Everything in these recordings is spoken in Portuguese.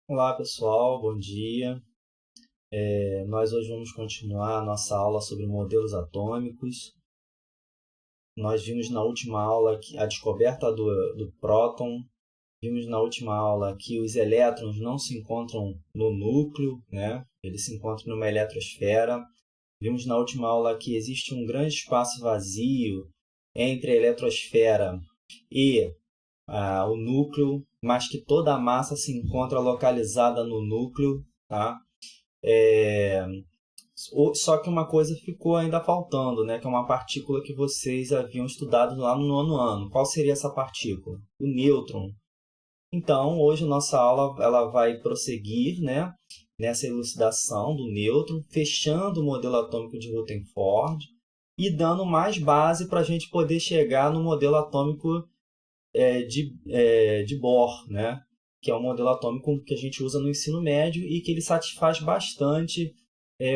Olá pessoal, bom dia. Nós hoje vamos continuar a nossa aula sobre modelos atômicos. Nós vimos na última aula a descoberta do próton. Vimos na última aula que os elétrons não se encontram no núcleo, né? Eles se encontram numa eletrosfera. Vimos na última aula que existe um grande espaço vazio entre a eletrosfera e o núcleo, mas que toda a massa se encontra localizada no núcleo, tá? Só que uma coisa ficou ainda faltando, né? Que é uma partícula que vocês haviam estudado lá no nono ano. Qual seria essa partícula? O nêutron. Então, hoje a nossa aula ela vai prosseguir, né, nessa elucidação do nêutron, fechando o modelo atômico de Rutherford e dando mais base para a gente poder chegar no modelo atômico de Bohr, né? Que é um modelo atômico que a gente usa no ensino médio e que ele satisfaz bastante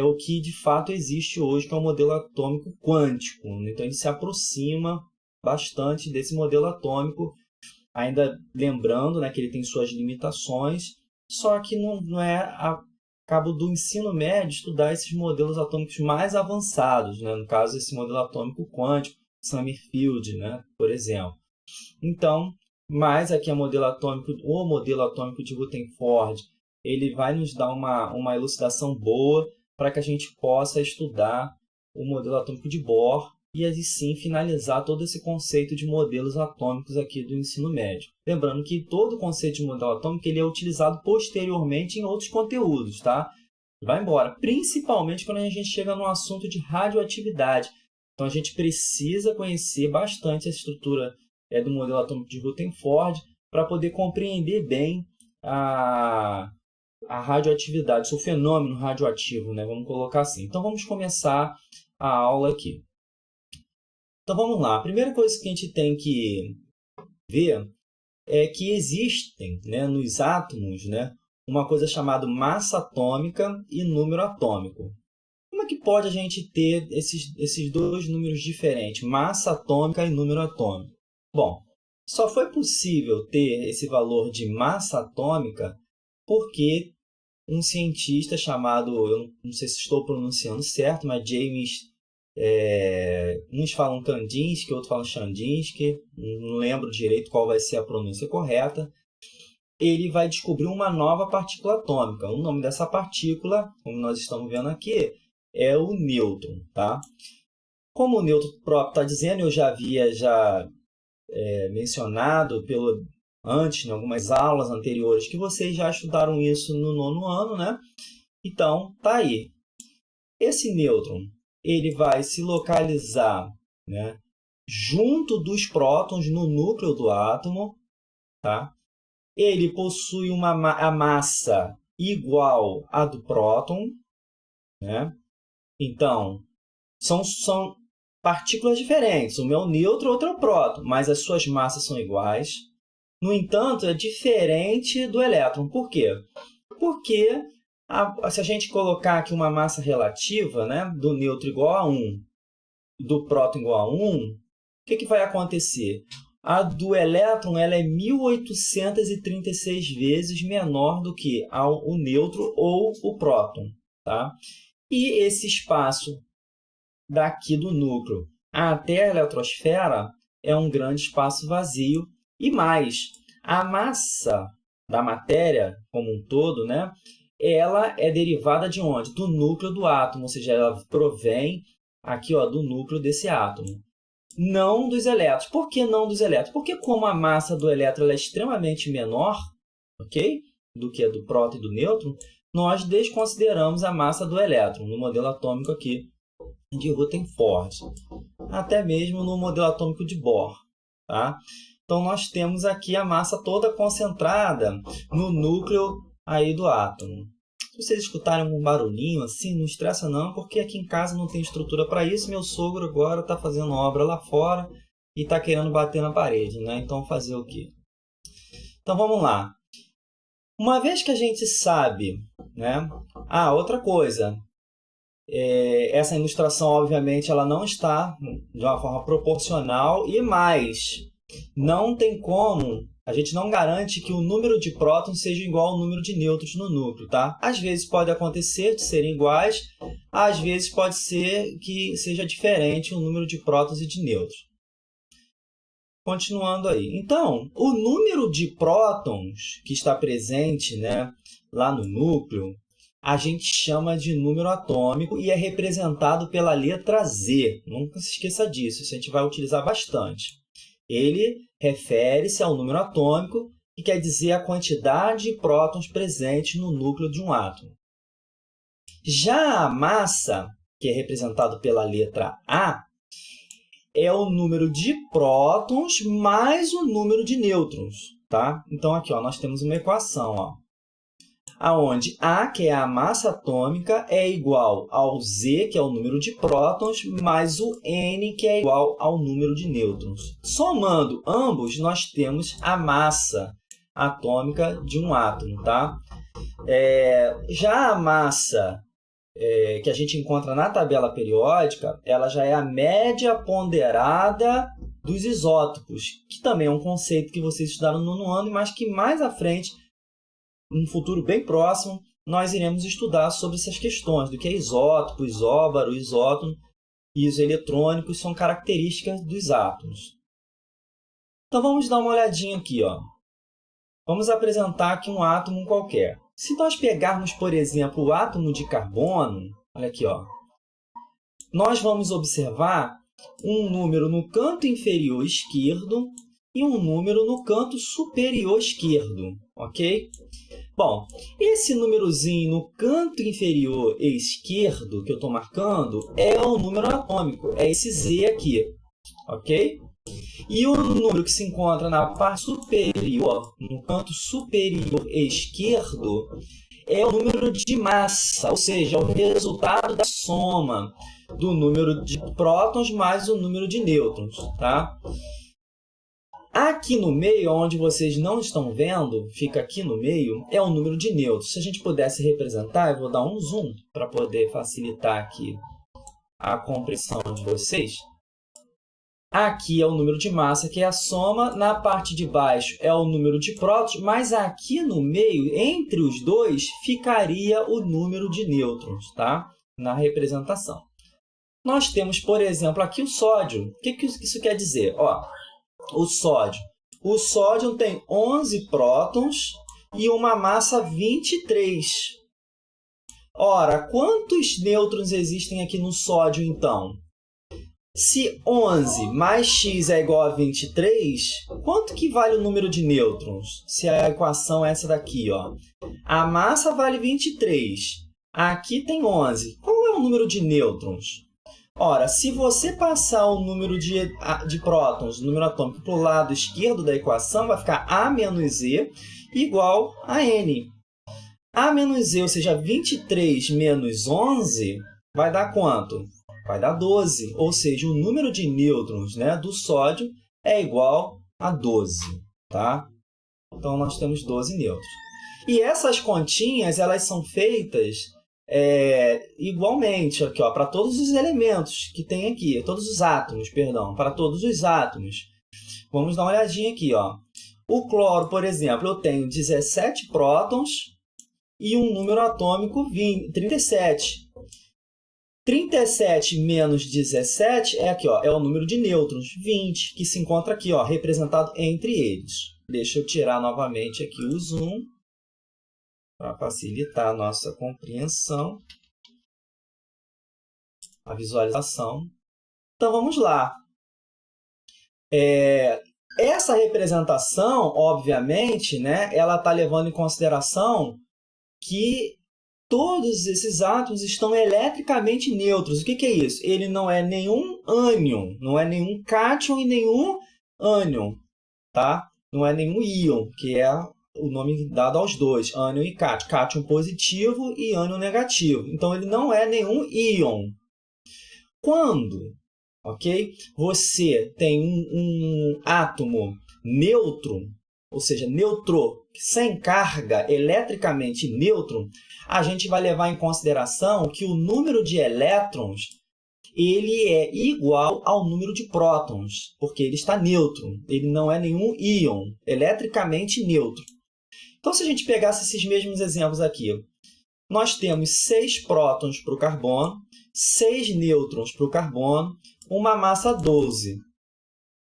o que de fato existe hoje, que é o modelo atômico quântico. Então, ele se aproxima bastante desse modelo atômico, ainda lembrando, né, que ele tem suas limitações, só que não é a cabo do ensino médio estudar esses modelos atômicos mais avançados, né? No caso, esse modelo atômico quântico, Summerfield, né, por exemplo. Então, mas aqui o modelo atômico de Rutherford, ele vai nos dar uma elucidação boa para que a gente possa estudar o modelo atômico de Bohr e aí sim finalizar todo esse conceito de modelos atômicos aqui do ensino médio. Lembrando que todo o conceito de modelo atômico ele é utilizado posteriormente em outros conteúdos, tá? Vai embora, principalmente quando a gente chega no assunto de radioatividade. Então a gente precisa conhecer bastante a estrutura do modelo atômico de Rutherford para poder compreender bem a radioatividade, o fenômeno radioativo, né? Vamos colocar assim. Então vamos começar a aula aqui. Então vamos lá. A primeira coisa que a gente tem que ver é que existem, né, nos átomos, né, uma coisa chamada massa atômica e número atômico. Como é que pode a gente ter esses dois números diferentes, massa atômica e número atômico? Bom, só foi possível ter esse valor de massa atômica porque um cientista chamado, eu não sei se estou pronunciando certo, mas James, uns falam Kandinsky, outros falam Chandinsky, não lembro direito qual vai ser a pronúncia correta. Ele vai descobrir uma nova partícula atômica. O nome dessa partícula, como nós estamos vendo aqui, é o nêutron, tá? Como o nêutron próprio está dizendo, eu já havia mencionado antes, em algumas aulas anteriores, que vocês já estudaram isso no nono ano, né? Então, tá aí. Esse nêutron, ele vai se localizar, né, junto dos prótons no núcleo do átomo, tá? Ele possui a massa igual à do próton, né? Então, são partículas diferentes. Um é o nêutron, outro é o próton, mas as suas massas são iguais. No entanto, é diferente do elétron. Por quê? Porque se a gente colocar aqui uma massa relativa, né, do nêutron igual a 1 e do próton igual a 1, o que vai acontecer? A do elétron ela é 1836 vezes menor do que o nêutron ou o próton. Tá? E esse espaço daqui do núcleo até a eletrosfera é um grande espaço vazio. E mais, a massa da matéria como um todo, né, ela é derivada de onde? Do núcleo do átomo, ou seja, ela provém aqui, ó, do núcleo desse átomo. Não dos elétrons. Por que não dos elétrons? Porque como a massa do elétron é extremamente menor, ok, do que a do próton e do nêutron, nós desconsideramos a massa do elétron no modelo atômico aqui de Rutherford, até mesmo no modelo atômico de Bohr. Tá? Então, nós temos aqui a massa toda concentrada no núcleo aí do átomo. Se vocês escutarem algum barulhinho assim, não estressa não, porque aqui em casa não tem estrutura para isso. Meu sogro agora está fazendo obra lá fora e está querendo bater na parede, né? Então, fazer o quê? Então, vamos lá. Uma vez que a gente sabe, né? Outra coisa. Essa ilustração, obviamente, ela não está de uma forma proporcional e mais. Não tem como A gente não garante que o número de prótons seja igual ao número de nêutrons no núcleo, tá? Às vezes pode acontecer de serem iguais, às vezes pode ser que seja diferente o número de prótons e de nêutrons. Continuando aí. Então, o número de prótons que está presente, né, lá no núcleo, a gente chama de número atômico e é representado pela letra Z. Nunca se esqueça disso, isso a gente vai utilizar bastante. Ele refere-se ao número atômico, que quer dizer a quantidade de prótons presentes no núcleo de um átomo. Já a massa, que é representado pela letra A, é o número de prótons mais o número de nêutrons, tá? Então, aqui ó, nós temos uma equação, ó, onde A, que é a massa atômica, é igual ao Z, que é o número de prótons, mais o N, que é igual ao número de nêutrons. Somando ambos, nós temos a massa atômica de um átomo, tá? Já a massa que a gente encontra na tabela periódica, ela já é a média ponderada dos isótopos, que também é um conceito que vocês estudaram no nono ano, mas que mais à frente, num futuro bem próximo, nós iremos estudar sobre essas questões, do que é isótopo, isóbaro, isótono e os eletrônicos são características dos átomos. Então vamos dar uma olhadinha aqui, ó. Vamos apresentar aqui um átomo qualquer. Se nós pegarmos, por exemplo, o átomo de carbono, olha aqui, ó, nós vamos observar um número no canto inferior esquerdo e um número no canto superior esquerdo, ok? Bom, esse númerozinho no canto inferior esquerdo que eu estou marcando é o número atômico, é esse Z aqui, ok? E o número que se encontra na parte superior, no canto superior esquerdo, é o número de massa, ou seja, é o resultado da soma do número de prótons mais o número de nêutrons, tá? Aqui no meio, onde vocês não estão vendo, fica aqui no meio, é o número de nêutrons. Se a gente pudesse representar, eu vou dar um zoom para poder facilitar aqui a compreensão de vocês. Aqui é o número de massa, que é a soma. Na parte de baixo é o número de prótons, mas aqui no meio, entre os dois, ficaria o número de nêutrons, tá? Na representação. Nós temos, por exemplo, aqui o sódio. O que isso quer dizer? Ó, o sódio tem 11 prótons e uma massa 23. Ora, quantos nêutrons existem aqui no sódio, então? Se 11 mais x é igual a 23, quanto que vale o número de nêutrons? Se a equação é essa daqui, ó. A massa vale 23, aqui tem 11. Qual é o número de nêutrons? Ora, se você passar o número de prótons, o número atômico, para o lado esquerdo da equação, vai ficar A menos Z igual a N. A menos Z, ou seja, 23 menos 11, vai dar quanto? Vai dar 12, ou seja, o número de nêutrons, né, do sódio é igual a 12, tá? Então, nós temos 12 nêutrons. E essas continhas, elas são feitas igualmente aqui, ó, para todos os elementos que tem aqui, todos os átomos, perdão, para todos os átomos. Vamos dar uma olhadinha aqui, ó. O cloro, por exemplo, eu tenho 17 prótons e um número atômico 37. 37 menos 17 é aqui, ó, é o número de nêutrons, 20, que se encontra aqui, ó, representado entre eles. Deixa eu tirar novamente aqui o zoom para facilitar a nossa compreensão, a visualização. Então, vamos lá. Essa representação, obviamente, né, ela está levando em consideração que todos esses átomos estão eletricamente neutros. O que é isso? Ele não é nenhum ânion, não é nenhum cátion e nenhum ânion, tá? Não é nenhum íon, que é o nome dado aos dois, ânion e cátion. Cátion positivo e ânion negativo. Então, ele não é nenhum íon. Quando, ok, você tem um átomo neutro, ou seja, neutro, sem carga, eletricamente neutro, a gente vai levar em consideração que o número de elétrons ele é igual ao número de prótons, porque ele está neutro, ele não é nenhum íon, eletricamente neutro. Então, se a gente pegasse esses mesmos exemplos aqui, nós temos 6 prótons para o carbono, 6 nêutrons para o carbono, uma massa 12.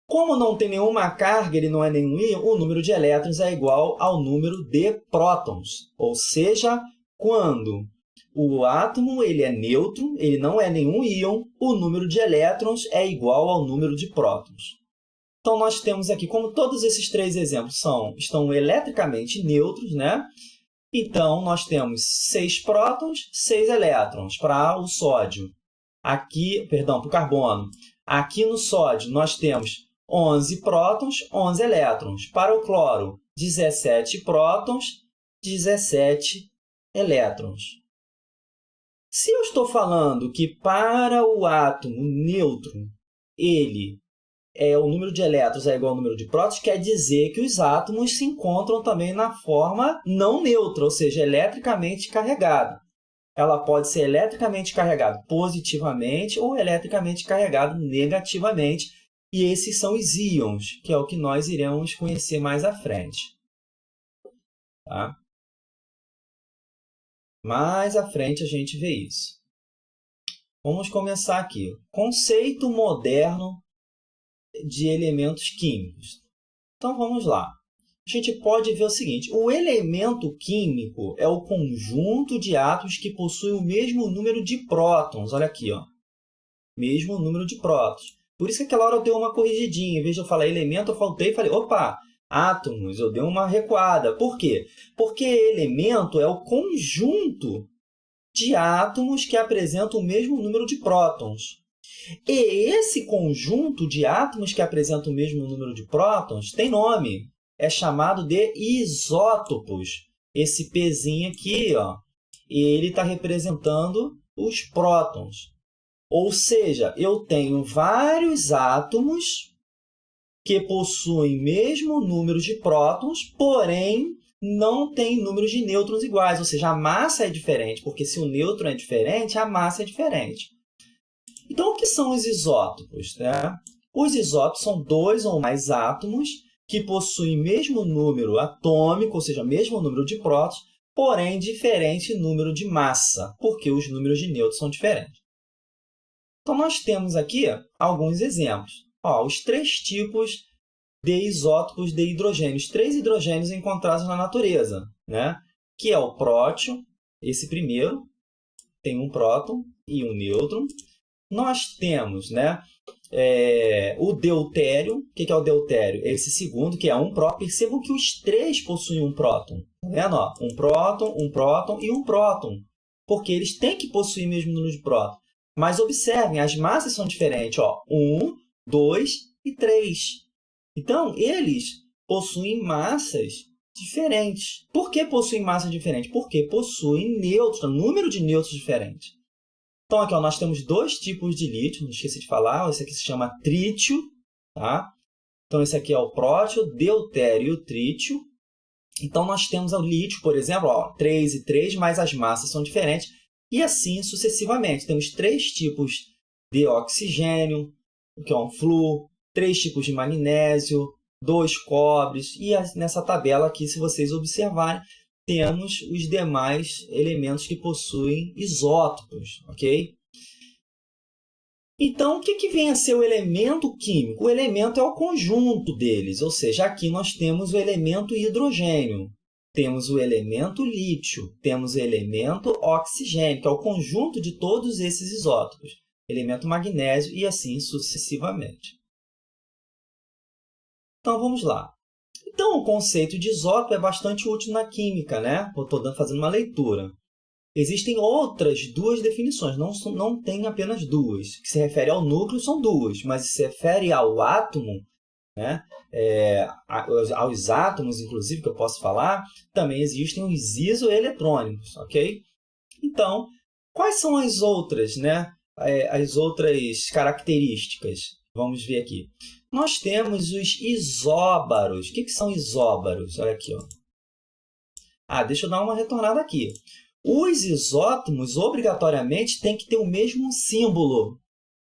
Como não tem nenhuma carga, ele não é nenhum íon, o número de elétrons é igual ao número de prótons. Ou seja, quando o átomo ele é neutro, ele não é nenhum íon, o número de elétrons é igual ao número de prótons. Então, nós temos aqui, como todos esses 3 exemplos estão eletricamente neutros, né? Então, nós temos 6 prótons, 6 elétrons para o sódio. Aqui, perdão, para o carbono. Aqui no sódio, nós temos 11 prótons, 11 elétrons. Para o cloro, 17 prótons, 17 elétrons. Se eu estou falando que para o átomo neutro, o número de elétrons é igual ao número de prótons, quer dizer que os átomos se encontram também na forma não neutra, ou seja, eletricamente carregado. Ela pode ser eletricamente carregada positivamente ou eletricamente carregado negativamente. E esses são os íons, que é o que nós iremos conhecer mais à frente. Tá? Mais à frente a gente vê isso. Vamos começar aqui. Conceito moderno de elementos químicos. Então, vamos lá. A gente pode ver o seguinte. O elemento químico é o conjunto de átomos que possuem o mesmo número de prótons. Olha aqui, ó. Mesmo número de prótons. Por isso que aquela hora eu dei uma corrigidinha. Em vez de eu falar elemento, eu faltei e falei, opa, átomos, eu dei uma recuada. Por quê? Porque elemento é o conjunto de átomos que apresentam o mesmo número de prótons. E esse conjunto de átomos que apresentam o mesmo número de prótons tem nome. É chamado de isótopos. Esse Pzinho aqui, ó, ele está representando os prótons. Ou seja, eu tenho vários átomos que possuem o mesmo número de prótons, porém não têm números de nêutrons iguais. Ou seja, a massa é diferente, porque se o nêutron é diferente, a massa é diferente. Então, o que são os isótopos? Né? Os isótopos são 2 ou mais átomos que possuem o mesmo número atômico, ou seja, mesmo número de prótons, porém diferente número de massa, porque os números de nêutrons são diferentes. Então, nós temos aqui alguns exemplos. Ó, os 3 tipos de isótopos de hidrogênio, os 3 hidrogênios encontrados na natureza, né? Que é o próton, esse primeiro, tem um próton e um nêutron. Nós temos, né, o deutério. O que é o deutério? Esse segundo, que é um próton. Percebam que os 3 possuem um próton. Tá vendo? Ó, um próton e um próton. Porque eles têm que possuir o mesmo número de prótons. Mas observem, as massas são diferentes. Ó, 1, 2 e 3. Então, eles possuem massas diferentes. Por que possuem massas diferentes? Porque possuem nêutrons, número de nêutrons diferentes. Então, aqui ó, nós temos 2 tipos de lítio, não esqueci de falar. Esse aqui se chama trítio. Tá? Então, esse aqui é o prótio, deutério e o trítio. Então, nós temos o lítio, por exemplo, ó, 3 e 3, mas as massas são diferentes. E assim sucessivamente. Temos 3 tipos de oxigênio, que é um flúor, 3 tipos de magnésio, 2 cobres. E nessa tabela aqui, se vocês observarem, temos os demais elementos que possuem isótopos, ok? Então, o que vem a ser o elemento químico? O elemento é o conjunto deles, ou seja, aqui nós temos o elemento hidrogênio, temos o elemento lítio, temos o elemento oxigênio, que é o conjunto de todos esses isótopos, elemento magnésio e assim sucessivamente. Então, vamos lá. Então, o conceito de isótopo é bastante útil na química, né? Eu estou fazendo uma leitura. Existem outras 2 definições, não tem apenas 2. Que se refere ao núcleo, são 2, mas se refere ao átomo, né? Aos átomos, inclusive, que eu posso falar, também existem os isoeletrônicos, ok? Então, quais são as outras, né? As outras características? Vamos ver aqui. Nós temos os isóbaros. O que são isóbaros? Olha aqui. Ó. Deixa eu dar uma retornada aqui. Os isótomos, obrigatoriamente, têm que ter o mesmo símbolo.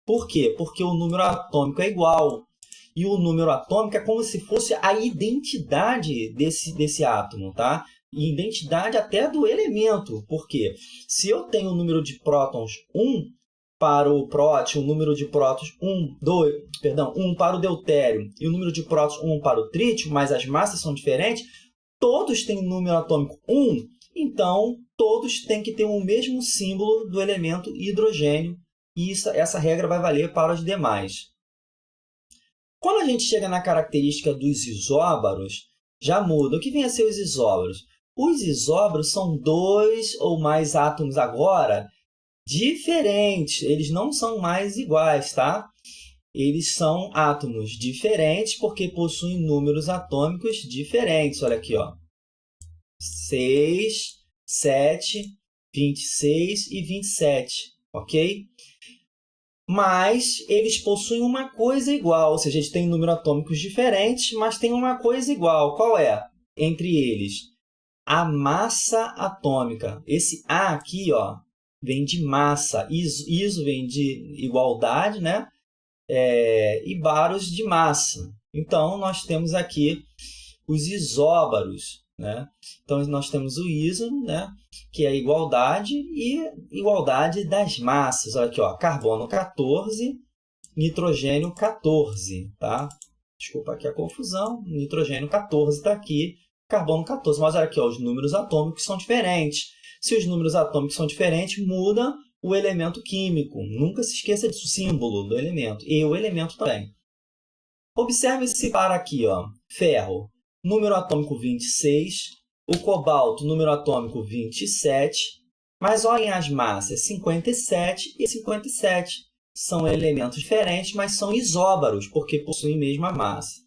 Por quê? Porque o número atômico é igual. E o número atômico é como se fosse a identidade desse átomo, tá? Identidade até do elemento. Por quê? Se eu tenho o número de prótons 1 para o próton, o número de prótons 1 para o deutério e o número de prótons 1 para o trítio, mas as massas são diferentes, todos têm número atômico 1, então todos têm que ter o mesmo símbolo do elemento hidrogênio, e essa regra vai valer para os demais. Quando a gente chega na característica dos isóbaros, já muda. O que vem a ser os isóbaros? Os isóbaros são 2 ou mais átomos agora diferentes. Eles não são mais iguais, tá? Eles são átomos diferentes porque possuem números atômicos diferentes. Olha aqui, ó. 6, 7, 26 e 27, ok? Mas eles possuem uma coisa igual, ou seja, eles têm números atômicos diferentes, mas têm uma coisa igual. Qual é? Entre eles, a massa atômica. Esse A aqui, ó, vem de massa, iso vem de igualdade, né? E baros de massa. Então, nós temos aqui os isóbaros, né? Então, nós temos o iso, né? Que é a igualdade e igualdade das massas. Olha aqui, ó, carbono 14, nitrogênio 14, tá? Desculpa aqui a confusão, nitrogênio 14 está aqui, carbono 14. Mas olha aqui, ó, os números atômicos são diferentes. Se os números atômicos são diferentes, muda o elemento químico. Nunca se esqueça disso, o símbolo do elemento e o elemento também. Observe esse par aqui, ó, ferro, número atômico 26, o cobalto, número atômico 27, mas olhem as massas, 57 e 57. São elementos diferentes, mas são isóbaros, porque possuem a mesma massa.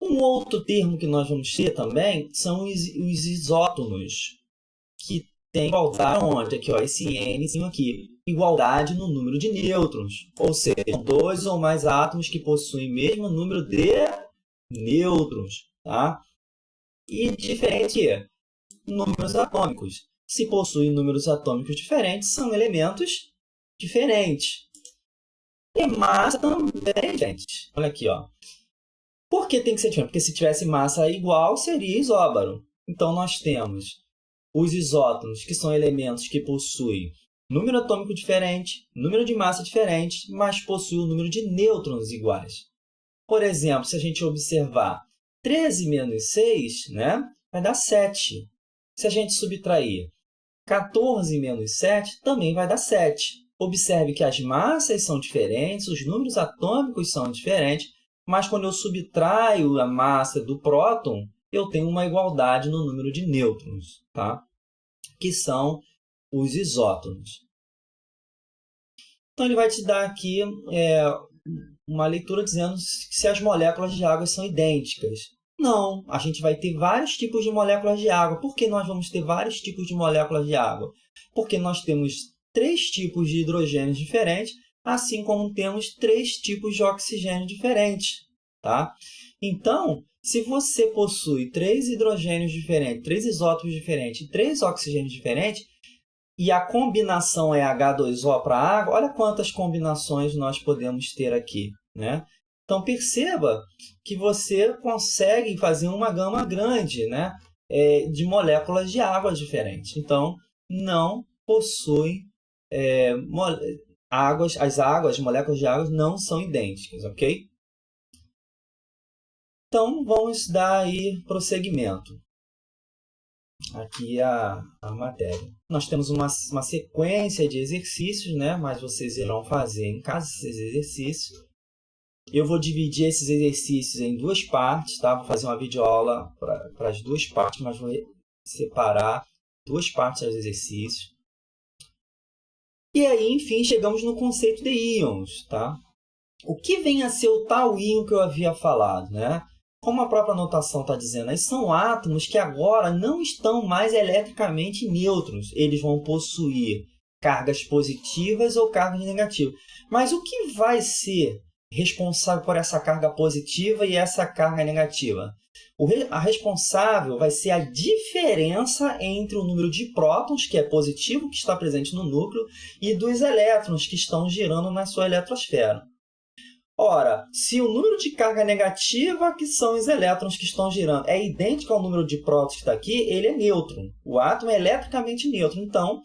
Um outro termo que nós vamos ter também são os isótonos, que tem igualdade onde? Aqui, ó, esse N aqui, igualdade no número de nêutrons, ou seja, são 2 ou mais átomos que possuem o mesmo número de nêutrons, tá? E diferente números atômicos. Se possuem números atômicos diferentes, são elementos diferentes. E massa também, gente. Olha aqui, ó. Por que tem que ser diferente? Porque se tivesse massa igual, seria isóbaro. Então, nós temos os isótonos, que são elementos que possuem número atômico diferente, número de massa diferente, mas possuem o número de nêutrons iguais. Por exemplo, se a gente observar 13 menos 6, né, vai dar 7. Se a gente subtrair 14 menos 7, também vai dar 7. Observe que as massas são diferentes, os números atômicos são diferentes, mas quando eu subtraio a massa do próton, eu tenho uma igualdade no número de nêutrons, tá? Que são os isótonos. Então, ele vai te dar aqui uma leitura dizendo se as moléculas de água são idênticas. Não, a gente vai ter vários tipos de moléculas de água. Por que nós vamos ter vários tipos de moléculas de água? Porque nós temos 3 tipos de hidrogênios diferentes, assim como temos 3 tipos de oxigênio diferentes, tá? Então, se você possui 3 hidrogênios diferentes, 3 isótopos diferentes e 3 oxigênios diferentes, e a combinação é H2O para água, olha quantas combinações nós podemos ter aqui, né? Então, perceba que você consegue fazer uma gama grande, né, de moléculas de água diferentes. Então, não possui as moléculas de água não são idênticas, ok? Então, vamos dar aí prosseguimento. Aqui a matéria. Nós temos uma sequência de exercícios, né? Mas vocês irão fazer em casa esses exercícios. Eu vou dividir esses exercícios em 2 partes, tá? Vou fazer uma videoaula para as 2 partes, mas vou separar 2 partes dos exercícios. E aí, enfim, chegamos no conceito de íons, tá? O que vem a ser o tal íon que eu havia falado, né? Como a própria notação está dizendo, eles são átomos que agora não estão mais eletricamente nêutrons. Eles vão possuir cargas positivas ou cargas negativas. Mas o que vai ser responsável por essa carga positiva e essa carga negativa? A responsável vai ser a diferença entre o número de prótons, que é positivo, que está presente no núcleo, e dos elétrons que estão girando na sua eletrosfera. Ora, se o número de carga negativa, que são os elétrons que estão girando, é idêntico ao número de prótons que está aqui, ele é nêutron. O átomo é eletricamente nêutron, então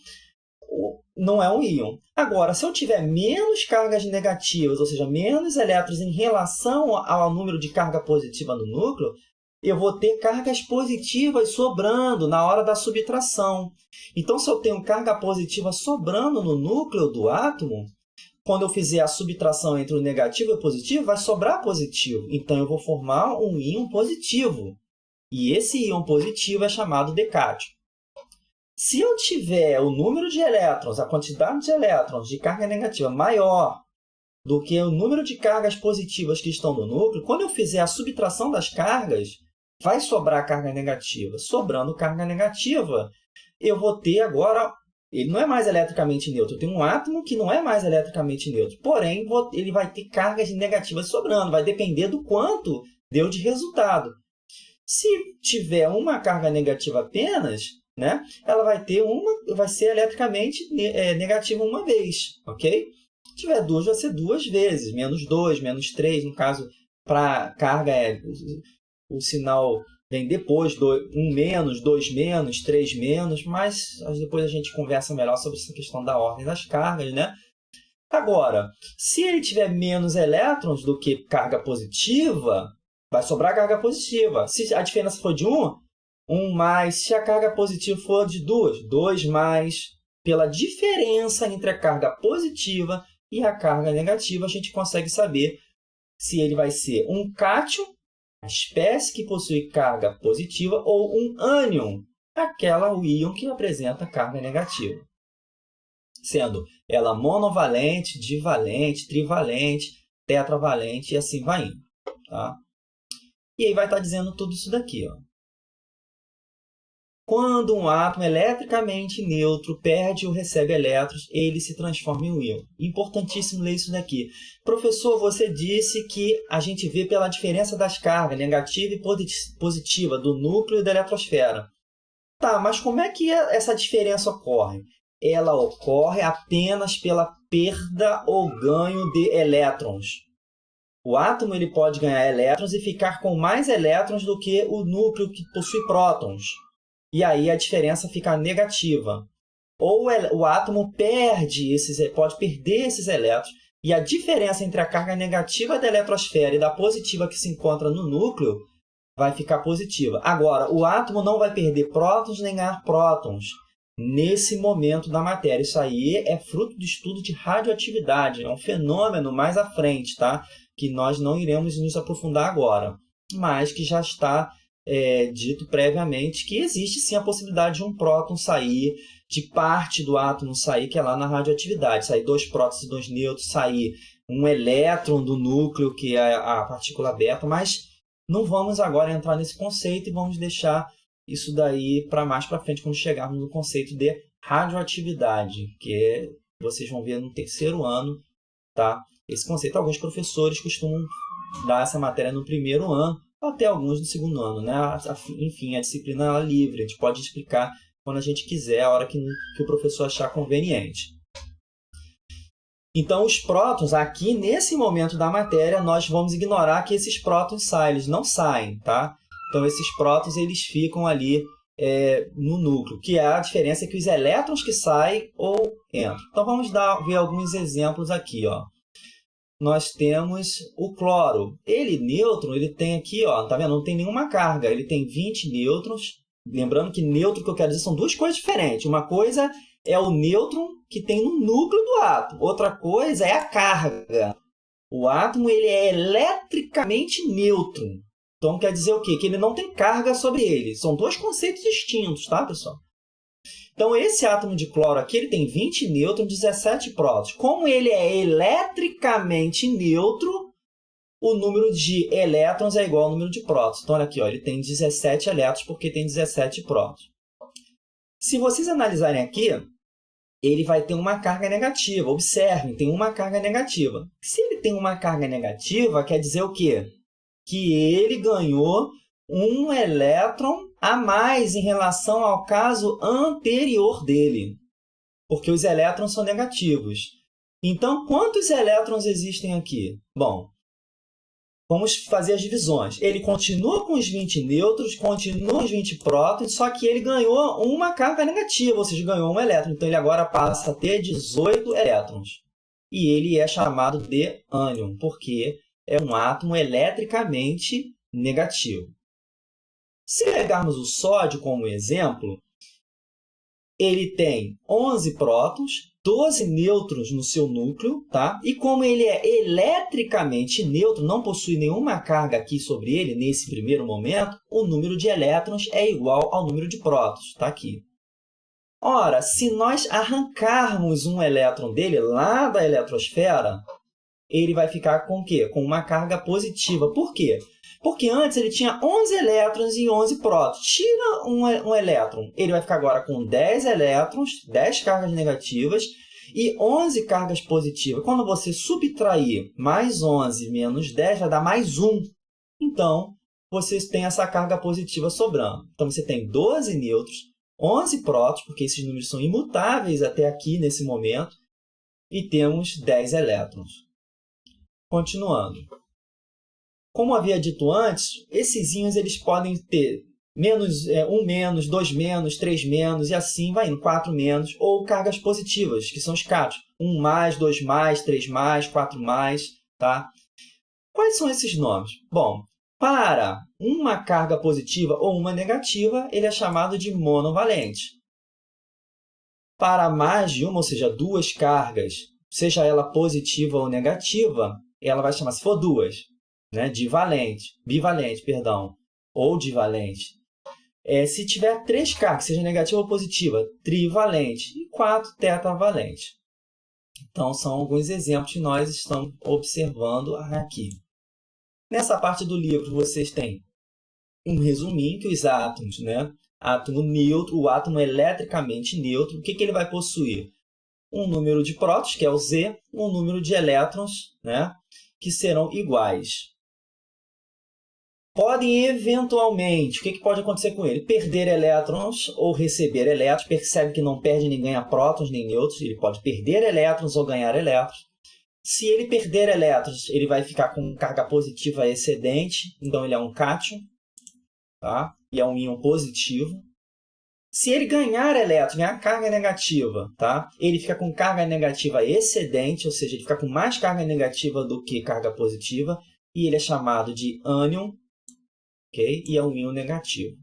não é um íon. Agora, se eu tiver menos cargas negativas, ou seja, menos elétrons em relação ao número de carga positiva no núcleo, eu vou ter cargas positivas sobrando na hora da subtração. Então, se eu tenho carga positiva sobrando no núcleo do átomo, quando eu fizer a subtração entre o negativo e o positivo, vai sobrar positivo. Então, eu vou formar um íon positivo. E esse íon positivo é chamado de cátion. Se eu tiver o número de elétrons, a quantidade de elétrons de carga negativa maior do que o número de cargas positivas que estão no núcleo, quando eu fizer a subtração das cargas, vai sobrar carga negativa. Sobrando carga negativa, eu vou ter agora... Ele não é mais eletricamente neutro. Eu tenho um átomo que não é mais eletricamente neutro. Porém, ele vai ter cargas negativas sobrando. Vai depender do quanto deu de resultado. Se tiver uma carga negativa apenas, né, ela vai ser eletricamente negativa uma vez. Okay? Se tiver duas, vai ser duas vezes. Menos 2, menos 3. No caso, para carga, o sinal... vem depois, 1 menos, 2 menos, 3 menos, mas depois a gente conversa melhor sobre essa questão da ordem das cargas, né? Agora, se ele tiver menos elétrons do que carga positiva, vai sobrar carga positiva. Se a diferença for de 1 mais. Se a carga positiva for de 2 mais. Pela diferença entre a carga positiva e a carga negativa, a gente consegue saber se ele vai ser um cátion, a espécie que possui carga positiva, ou um ânion, o íon que apresenta carga negativa. Sendo ela monovalente, divalente, trivalente, tetravalente e assim vai indo. Tá? E aí vai estar dizendo tudo isso daqui. Ó. Quando um átomo eletricamente neutro perde ou recebe elétrons, ele se transforma em um íon. Importantíssimo ler isso daqui. Professor, você disse que a gente vê pela diferença das cargas negativa e positiva do núcleo e da eletrosfera. Tá, mas como é que essa diferença ocorre? Ela ocorre apenas pela perda ou ganho de elétrons. O átomo ele pode ganhar elétrons e ficar com mais elétrons do que o núcleo que possui prótons. E aí a diferença fica negativa. Ou o átomo pode perder esses elétrons, e a diferença entre a carga negativa da eletrosfera e da positiva que se encontra no núcleo vai ficar positiva. Agora, o átomo não vai perder prótons nem ganhar prótons nesse momento da matéria. Isso aí é fruto do estudo de radioatividade. É um fenômeno mais à frente, tá? Que nós não iremos nos aprofundar agora, mas que já está... dito previamente que existe sim a possibilidade de um próton sair, de parte do átomo sair, que é lá na radioatividade, sair 2 prótons e 2 nêutrons, sair um elétron do núcleo, que é a partícula beta, mas não vamos agora entrar nesse conceito e vamos deixar isso daí para mais para frente, quando chegarmos no conceito de radioatividade, que vocês vão ver no 3º ano, tá? Esse conceito, alguns professores costumam dar essa matéria no 1º ano, até alguns no 2º ano, né? Enfim, a disciplina ela é livre, a gente pode explicar quando a gente quiser, a hora que o professor achar conveniente. Então, os prótons, aqui nesse momento da matéria, nós vamos ignorar que esses prótons saem, eles não saem, tá? Então, esses prótons eles ficam ali no núcleo, que é a diferença que os elétrons que saem ou entram. Então, vamos ver alguns exemplos aqui, ó. Nós temos o cloro. Ele, nêutron, ele tem aqui, ó, tá vendo? Não tem nenhuma carga. Ele tem 20 nêutrons. Lembrando que nêutron, que eu quero dizer, são duas coisas diferentes. Uma coisa é o nêutron que tem no núcleo do átomo. Outra coisa é a carga. O átomo ele é eletricamente neutro. Então, quer dizer o quê? Que ele não tem carga sobre ele. São dois conceitos distintos, tá, pessoal? Então, esse átomo de cloro aqui ele tem 20 nêutrons, 17 prótons. Como ele é eletricamente neutro, o número de elétrons é igual ao número de prótons. Então, olha aqui, ó, ele tem 17 elétrons porque tem 17 prótons. Se vocês analisarem aqui, ele vai ter uma carga negativa. Observem, tem uma carga negativa. Se ele tem uma carga negativa, quer dizer o quê? Que ele ganhou um elétron a mais em relação ao caso anterior dele, porque os elétrons são negativos. Então, quantos elétrons existem aqui? Bom, vamos fazer as divisões. Ele continua com os 20 nêutrons, continua com os 20 prótons, só que ele ganhou uma carga negativa, ou seja, ganhou um elétron. Então, ele agora passa a ter 18 elétrons. E ele é chamado de ânion, porque é um átomo eletricamente negativo. Se pegarmos o sódio como exemplo, ele tem 11 prótons, 12 nêutrons no seu núcleo, tá? E como ele é eletricamente neutro, não possui nenhuma carga aqui sobre ele nesse primeiro momento, o número de elétrons é igual ao número de prótons, está aqui. Ora, se nós arrancarmos um elétron dele lá da eletrosfera, ele vai ficar com o quê? Com uma carga positiva. Por quê? Porque antes ele tinha 11 elétrons e 11 prótons. Tira um elétron, ele vai ficar agora com 10 elétrons, 10 cargas negativas e 11 cargas positivas. Quando você subtrair mais 11 menos 10, vai dar mais 1. Então, você tem essa carga positiva sobrando. Então, você tem 12 nêutrons, 11 prótons, porque esses números são imutáveis até aqui nesse momento, e temos 10 elétrons. Continuando. Como havia dito antes, esses íons eles podem ter menos, 1 menos, 2 menos, 3 menos, e assim vai indo, 4 menos, ou cargas positivas, que são os cátions. 1 mais, 2 mais, 3 mais, 4 mais, tá? Quais são esses nomes? Bom, para uma carga positiva ou uma negativa, ele é chamado de monovalente. Para mais de uma, ou seja, duas cargas, seja ela positiva ou negativa, ela vai chamar, se for duas, né, bivalente, perdão, ou divalente. Se tiver 3 cargas, seja negativa ou positiva, trivalente, e 4, tetravalente. Então, são alguns exemplos que nós estamos observando aqui. Nessa parte do livro, vocês têm um resuminho que os átomos, né, átomo neutro, o átomo eletricamente neutro, o que ele vai possuir? Um número de prótons, que é o Z, um número de elétrons, né, que serão iguais. Podem, eventualmente, o que pode acontecer com ele? Perder elétrons ou receber elétrons. Percebe que não perde nem ganha prótons nem nêutrons. Ele pode perder elétrons ou ganhar elétrons. Se ele perder elétrons, ele vai ficar com carga positiva excedente. Então, ele é um cátion, tá? E é um íon positivo. Se ele ganhar elétrons, ganhar carga negativa, tá? Ele fica com carga negativa excedente, ou seja, ele fica com mais carga negativa do que carga positiva. E ele é chamado de ânion. Okay? E é um íon negativo.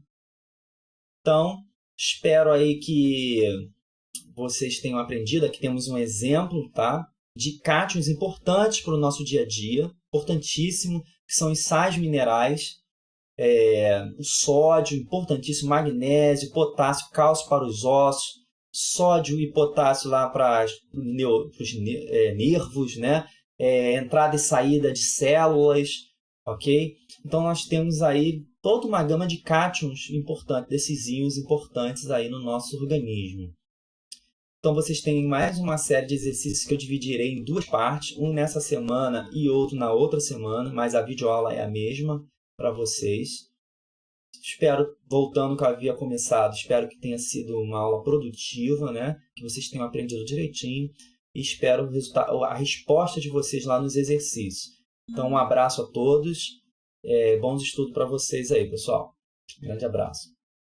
Então, espero aí que vocês tenham aprendido. Aqui temos um exemplo, tá, de cátions importantes para o nosso dia a dia, importantíssimo, que são os sais minerais, o sódio, importantíssimo, magnésio, potássio, cálcio para os ossos, sódio e potássio lá para os nervos, né? Entrada e saída de células. Ok? Então, nós temos aí toda uma gama de cátions importantes, desses íons importantes aí no nosso organismo. Então, vocês têm mais uma série de exercícios que eu dividirei em 2 partes, um nessa semana e outro na outra semana, mas a videoaula é a mesma para vocês. Espero, voltando ao que eu havia começado, espero que tenha sido uma aula produtiva, né? Que vocês tenham aprendido direitinho e espero a resposta de vocês lá nos exercícios. Então, um abraço a todos. Bons estudos para vocês aí, pessoal. Grande abraço.